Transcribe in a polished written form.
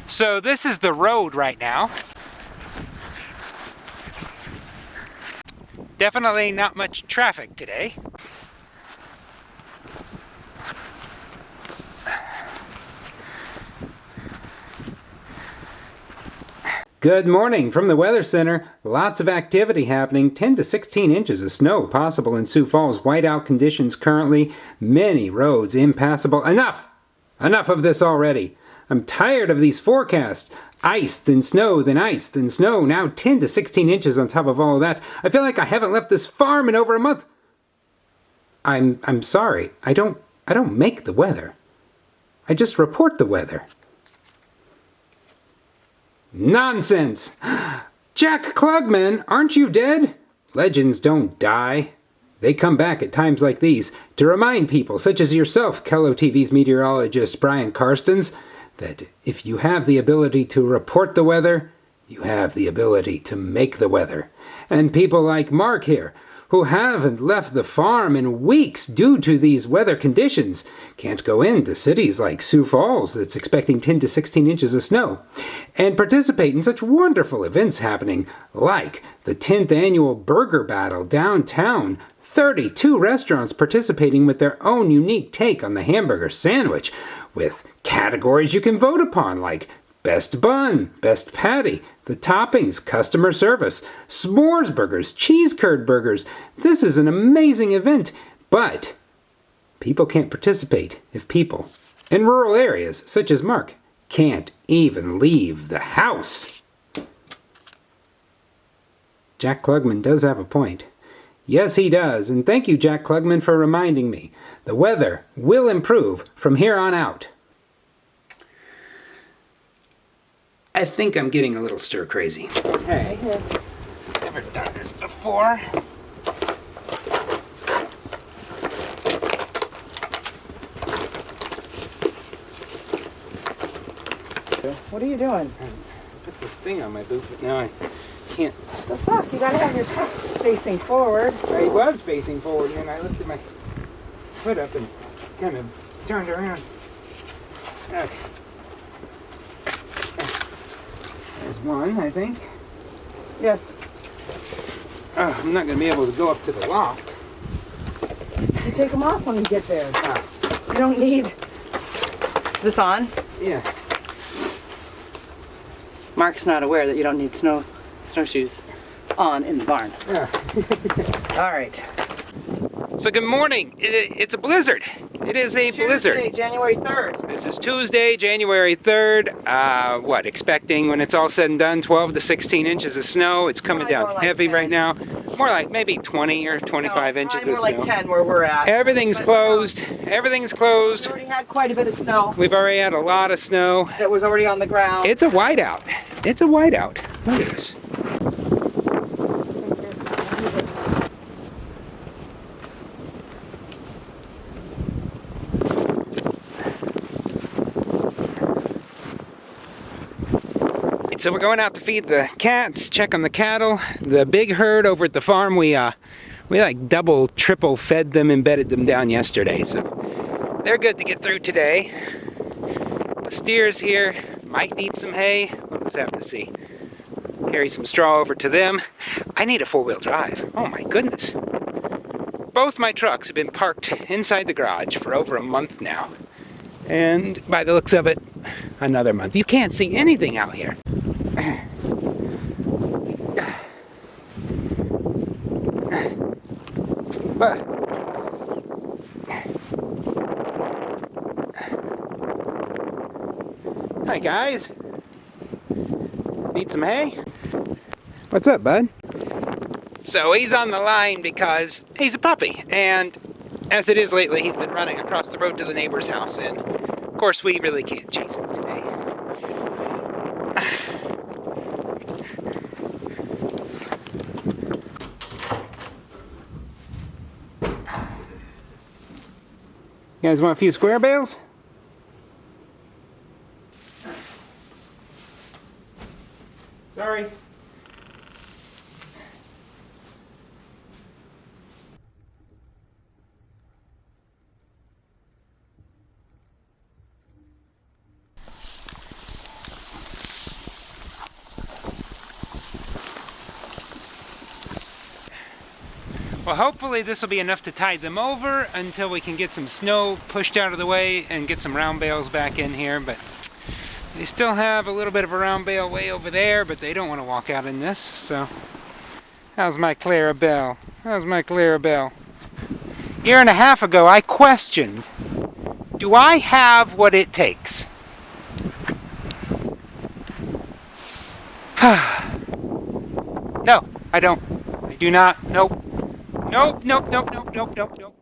So this is the road right now. Definitely not much traffic today. Good morning from the Weather Center. Lots of activity happening. 10 to 16 inches of snow possible in Sioux Falls. Whiteout conditions currently. Many roads impassable. Enough! Enough of this already. I'm tired of these forecasts. Ice, then snow, then ice, then snow. Now 10 to 16 inches on top of all of that. I feel like I haven't left this farm in over a month. I'm sorry. I don't make the weather. I just report the weather. Nonsense! Jack Klugman, aren't you dead? Legends don't die. They come back at times like these to remind people, such as yourself, Kello TV's meteorologist Brian Karstens, that if you have the ability to report the weather, you have the ability to make the weather. And people like Mark here, who haven't left the farm in weeks due to these weather conditions, can't go into cities like Sioux Falls that's expecting 10 to 16 inches of snow, and participate in such wonderful events happening like the 10th annual Burger Battle downtown. 32 restaurants participating with their own unique take on the hamburger sandwich, with categories you can vote upon like best bun, best patty, the toppings, customer service, s'mores burgers, cheese curd burgers. This is an amazing event, but people can't participate if people in rural areas, such as Mark, can't even leave the house. Jack Klugman does have a point. Yes, he does, and thank you, Jack Klugman, for reminding me. The weather will improve from here on out. I think I'm getting a little stir-crazy. Hey, never done this before. What are you doing? I put this thing on my boot, but now I can't. The fuck? You gotta have your foot facing forward. I was facing forward, and I lifted my foot up and kind of turned around. Okay. There's one, I think. Yes. I'm not going to be able to go up to the loft. You take them off when you get there. You don't need... Is this on? Yeah. Mark's not aware that you don't need snowshoes on in the barn. Yeah. All right. So good morning. It's a blizzard. It is a blizzard. Tuesday, January 3rd. This is Tuesday, January 3rd. Expecting when it's all said and done, 12 to 16 inches of snow. It's coming down like heavy 10. right now. More like maybe 20 or 25 inches of More snow. like 10 where we're at. Everything's closed. Everything's closed. We already had quite a bit of snow We've already had a lot of snow. that was already on the ground. It's a whiteout. It's a whiteout. Look at this. So we're going out to feed the cats, check on the cattle. The big herd over at the farm, we like double, triple fed them and bedded them down yesterday. So they're good to get through today. The steers here might need some hay. We'll just have to see. Carry some straw over to them. I need a four-wheel drive. Oh my goodness. Both my trucks have been parked inside the garage for over a month now. And by the looks of it, another month. You can't see anything out here. Hi guys. Need some hay? What's up, bud? So he's on the line because he's a puppy, and as it is lately, he's been running across the road to the neighbor's house, and of course we really can't chase him today. You guys want a few square bales? Sorry. Well, hopefully this will be enough to tide them over until we can get some snow pushed out of the way and get some round bales back in here. But they still have a little bit of a round bale way over there, but they don't want to walk out in this. So, how's my Clarabelle? How's my Clarabelle? A year and a half ago, I questioned, do I have what it takes? No, I don't. I do not. Nope. Nope, nope, nope, nope, nope, nope, nope.